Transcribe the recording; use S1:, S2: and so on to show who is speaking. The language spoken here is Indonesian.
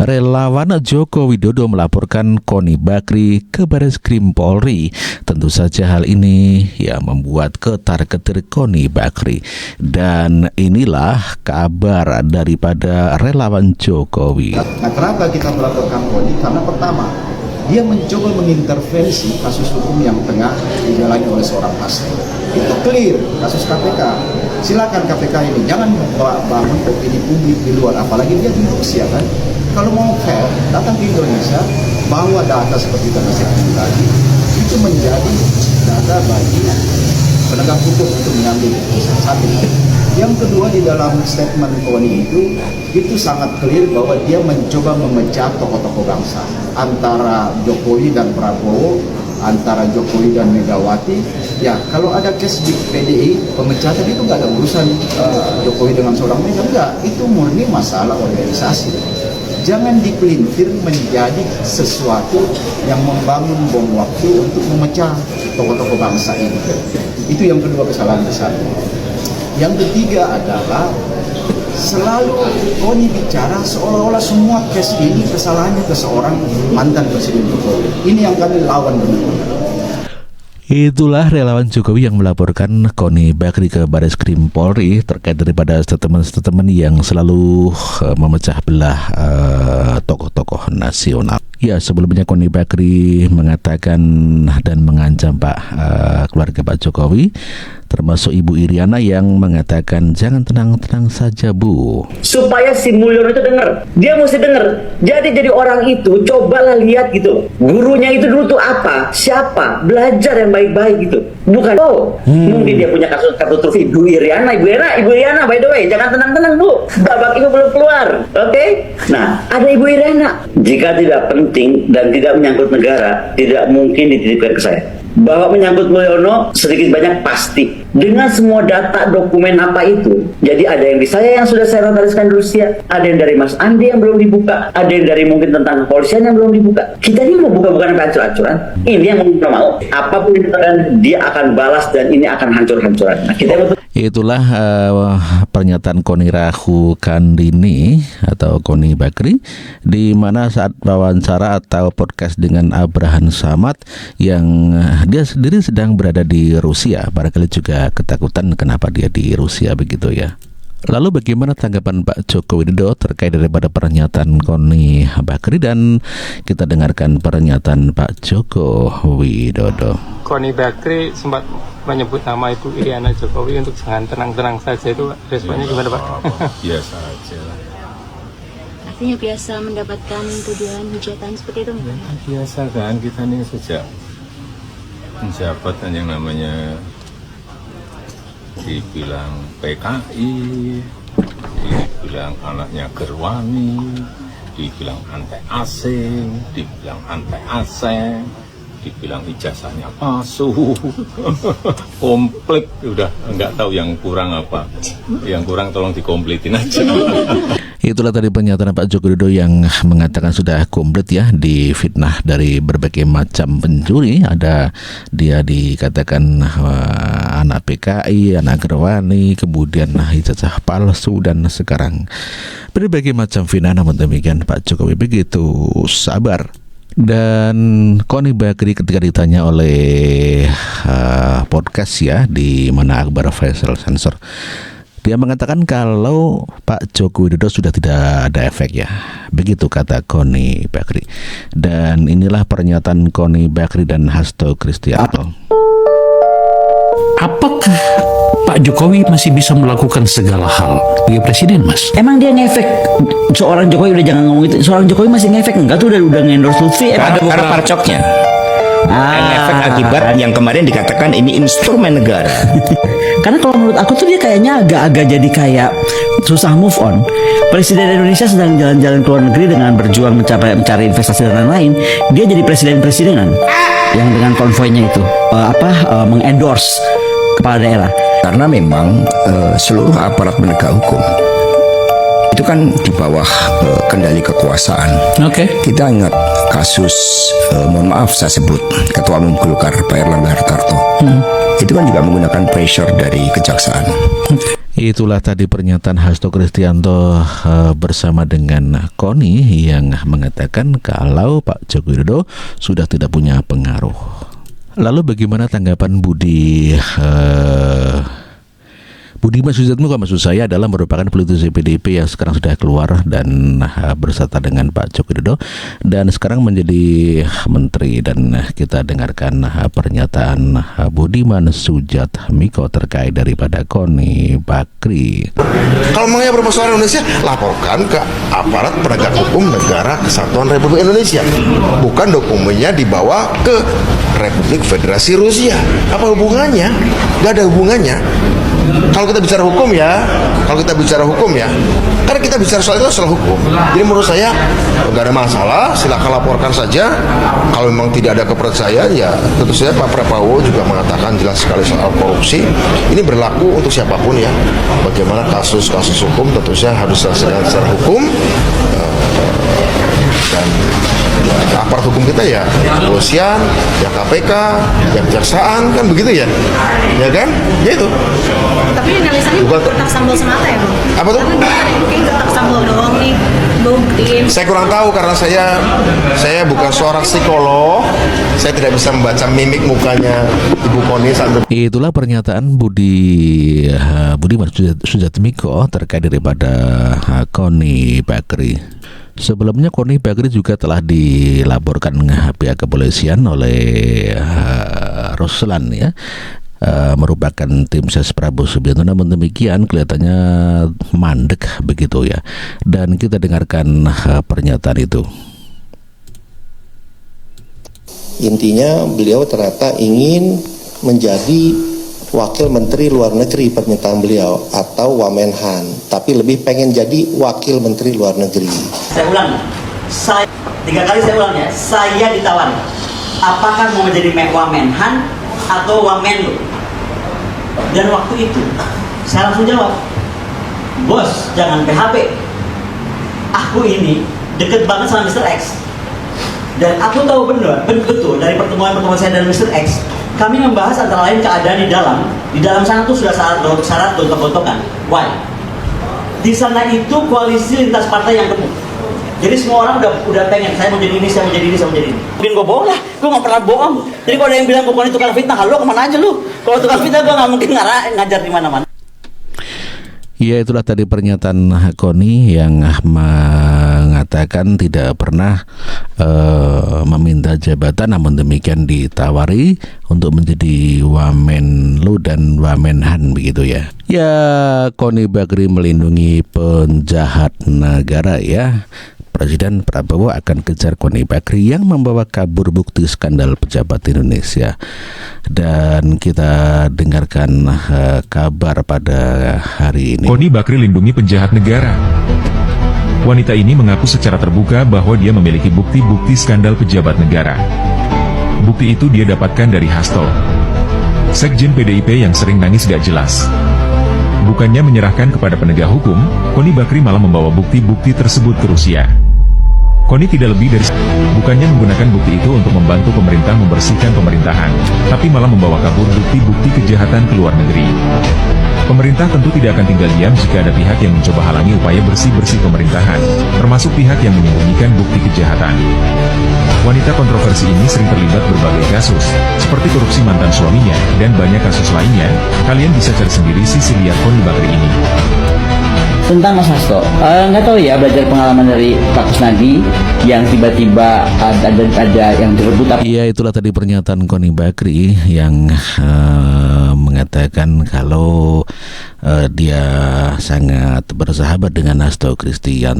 S1: Relawan Joko Widodo melaporkan Koni Bakri ke Bareskrim Polri. Tentu saja hal ini membuat ketar-ketir Koni Bakri. Dan inilah kabar daripada relawan Jokowi.
S2: Nah, kenapa kita melaporkan Koni? Karena pertama, dia mencoba mengintervensi kasus hukum yang tengah dijalani oleh seorang pastor. Itu clear kasus KPK. Silakan KPK ini jangan bangun opini publik di luar, apalagi dia di Rusia kan. Kalau mau fair, datang ke Indonesia, bawa data seperti tadi lagi, itu menjadi data bagi penegak hukum untuk mengambil keputusan. Satu. Yang kedua, di dalam statement Koni itu sangat clear bahwa dia mencoba memecah tokoh-tokoh bangsa antara Jokowi dan Prabowo, antara Jokowi dan Megawati. Ya, kalau ada case di PDI, pemecatan itu nggak ada urusan Jokowi dengan seorang Mega, enggak. Itu murni masalah organisasi. Jangan dipelintir menjadi sesuatu yang membangun bom waktu untuk memecah tokoh-tokoh bangsa ini. Itu yang kedua, kesalahan besar. Yang ketiga adalah selalu Koni bicara seolah-olah semua case ini kesalahannya ke seorang mantan Presiden Jokowi. Ini yang kami lawan benar-benar.
S1: Itulah relawan Jokowi yang melaporkan Koni Bakri ke Bareskrim Polri terkait daripada statement-statement yang selalu memecah belah tokoh-tokoh nasional. Ya, sebelumnya Koni Bakri mengatakan dan mengancam keluarga Pak Jokowi, termasuk Ibu Iriana yang mengatakan jangan tenang-tenang saja Bu.
S3: Supaya si Mulyono itu dengar, dia mesti dengar. Jadi orang itu cobalah lihat gitu, gurunya itu dulu tuh apa, siapa, belajar yang baik-baik gitu. Bukan mungkin dia punya kasus kartu truf Ibu Iriana, by the way, jangan tenang-tenang Bu, babak Ibu belum keluar, oke? Nah, ada Ibu Iriana. Jika tidak penting dan tidak menyangkut negara, tidak mungkin dititipkan ke saya. Bahwa menyangkut Mulyono sedikit banyak pasti. Dengan semua data dokumen apa itu. Jadi ada yang di saya yang sudah saya notariskan di Rusia, ada yang dari Mas Andi yang belum dibuka, ada yang dari mungkin tentang kepolisian yang belum dibuka. Kita ini mau buka bukan ancur-ancuran. Ini yang mau. Apapun yang dikatakan dia akan balas dan ini akan hancur-hancuran. Nah, kita betul.
S1: Itulah pernyataan Koni Rahu Kandini atau Koni Bakri, di mana saat wawancara atau podcast dengan Abraham Samad yang dia sendiri sedang berada di Rusia, barangkali juga ketakutan kenapa dia di Rusia begitu ya. Lalu bagaimana tanggapan Pak Joko Widodo terkait daripada pernyataan Koni Bakri, dan kita dengarkan pernyataan Pak Joko Widodo.
S4: Koni Bakri sempat menyebut nama Ibu Iriana Jokowi untuk jangan tenang-tenang saja, itu responnya gimana Pak?
S5: Biasa aja.
S6: Artinya biasa mendapatkan tuduhan hujatan seperti itu?
S5: Biasa kan, kita nih sejak menjabat yang namanya dibilang PKI, dibilang anaknya Gerwani, dibilang anti asing, dibilang anti asing, dibilang ijazahnya palsu, komplit, udah nggak tahu yang kurang apa. Yang kurang tolong dikompletin aja.
S1: Itulah tadi pernyataan Pak Joko Widodo yang mengatakan sudah komplit ya, difitnah dari berbagai macam pencuri. Ada dia dikatakan anak PKI, anak Gerwani, kemudian ijazah palsu, dan sekarang berbagai macam fitnah. Namun demikian Pak Jokowi begitu sabar. Dan Koni Bakri ketika ditanya oleh podcast ya, di mana Akbar Faisal Sensor, dia mengatakan kalau Pak Joko Widodo sudah tidak ada efek ya. Begitu kata Koni Bakri. Dan inilah pernyataan Koni Bakri dan Hasto Kristianto.
S7: Apakah Pak Jokowi masih bisa melakukan segala hal sebagai presiden, Mas?
S3: Emang dia ngefek seorang Jokowi, udah jangan ngomong itu. Seorang Jokowi masih ngefek enggak tuh, udah ngendorse Lutfi.
S8: Karena parcoknya. Efek akibat yang kemarin dikatakan ini instrumen negara.
S3: Karena kalau menurut aku tuh dia kayaknya agak-agak jadi kayak susah move on. Presiden Indonesia sedang jalan-jalan ke luar negeri dengan berjuang mencari investasi dan lain-lain. Dia jadi presiden-presidenan yang dengan konvoynya itu mengendorse kepala daerah.
S8: Karena memang seluruh aparat penegak hukum itu kan di bawah kendali kekuasaan.
S7: Oke.
S8: Kita ingat kasus, mohon maaf saya sebut, Ketua Umum Golkar Pak Erlangga Hartarto. Itu kan juga menggunakan pressure dari kejaksaan.
S1: Itulah tadi pernyataan Hasto Kristianto bersama dengan Koni yang mengatakan kalau Pak Joko Widodo sudah tidak punya pengaruh. Lalu bagaimana tanggapan Budiman Sujatmiko, maksud saya, adalah merupakan politisi PDIP yang sekarang sudah keluar dan bersama dengan Pak Joko Widodo dan sekarang menjadi menteri, dan kita dengarkan pernyataan Budiman Sujatmiko terkait daripada Koni Bakri.
S9: Kalau memangnya bermasalah Indonesia, laporkan ke aparat penegak hukum negara Kesatuan Republik Indonesia. Bukan dokumennya dibawa ke Republik Federasi Rusia. Apa hubungannya? Gak ada hubungannya. Kalau kita bicara hukum ya, karena kita bicara soal itu soal hukum. Jadi menurut saya nggak ada masalah, silakan laporkan saja. Kalau memang tidak ada kepercayaan ya, tentu saja Pak Prabowo juga mengatakan jelas sekali soal korupsi. Ini berlaku untuk siapapun ya. Bagaimana kasus-kasus hukum tentu saja harus diselesaikan secara hukum. Dan ya, aparat hukum kita ya kepolisian, ya KPK, ya kejaksaan, kan begitu ya, ya kan, ya itu.
S6: Tapi analisanya bukan getak sambal semata ya, Bang?
S9: Apa tuh?
S6: Karena mungkin getak sambal doang nih, buktiin.
S9: Saya kurang tahu karena saya bukan seorang psikolog, saya tidak bisa membaca mimik mukanya Ibu Koni saat
S1: Itulah pernyataan Budiman Sujatmiko terkait daripada Koni Bakri. Sebelumnya Koni Bakri juga telah dilaporkan pihak kepolisian oleh Ruslan ya, merupakan tim ses Prabowo Subianto. Namun demikian kelihatannya mandek begitu ya, dan kita dengarkan pernyataan itu.
S10: Intinya beliau ternyata ingin menjadi Wakil Menteri Luar Negeri, pernyataan beliau, atau Wamenhan, tapi lebih pengen jadi Wakil Menteri Luar Negeri.
S3: Saya ulang, 3 kali saya ulang ya, saya ditawari apakah mau menjadi Wamenhan atau Wamenlu. Dan waktu itu saya langsung jawab, bos jangan PHP, aku ini deket banget sama Mr. X. Dan aku tahu betul dari pertemuan saya dan Mr. X, kami membahas antara lain keadaan di dalam sana tuh sudah syarat gontok-gontokan. Why? Di sana itu koalisi lintas partai yang gemuk. Jadi semua orang udah pengen, saya mau jadi ini, saya mau jadi ini, saya mau jadi ini. Mungkin gue bohong lah, gue gak pernah bohong. Jadi kalau ada yang bilang bukan itu tukang fitnah, halo kemana aja lu? Kalau tukang fitnah gue gak mungkin ngajar di mana-mana.
S1: Ya, itulah tadi pernyataan Koni yang mengatakan tidak pernah meminta jabatan, namun demikian ditawari untuk menjadi Wamenlu dan Wamenhan begitu ya. Ya, Koni Bakri melindungi penjahat negara ya. Presiden Prabowo akan kejar Koni Bakri yang membawa kabur bukti skandal pejabat Indonesia. Dan kita dengarkan kabar pada hari ini.
S11: Koni Bakri lindungi penjahat negara. Wanita ini mengaku secara terbuka bahwa dia memiliki bukti-bukti skandal pejabat negara. Bukti itu dia dapatkan dari Hasto, Sekjen PDIP yang sering nangis gak jelas. Bukannya menyerahkan kepada penegak hukum, Koni Bakri malah membawa bukti-bukti tersebut ke Rusia. Koni tidak lebih dari bukannya menggunakan bukti itu untuk membantu pemerintah membersihkan pemerintahan, tapi malah membawa kabur bukti-bukti kejahatan ke luar negeri. Pemerintah tentu tidak akan tinggal diam jika ada pihak yang mencoba halangi upaya bersih-bersih pemerintahan, termasuk pihak yang menyembunyikan bukti kejahatan. Wanita kontroversi ini sering terlibat berbagai kasus, seperti korupsi mantan suaminya, dan banyak kasus lainnya. Kalian bisa cari sendiri sisi liar Koni Bakri ini.
S3: Tentang Mas Hasto, nggak tahu ya, belajar pengalaman dari Pak Kusnadi yang tiba-tiba ada yang direbut.
S1: Iya, itulah tadi pernyataan Koni Bakri yang mengatakan kalau dia sangat bersahabat dengan Hasto Kristianto.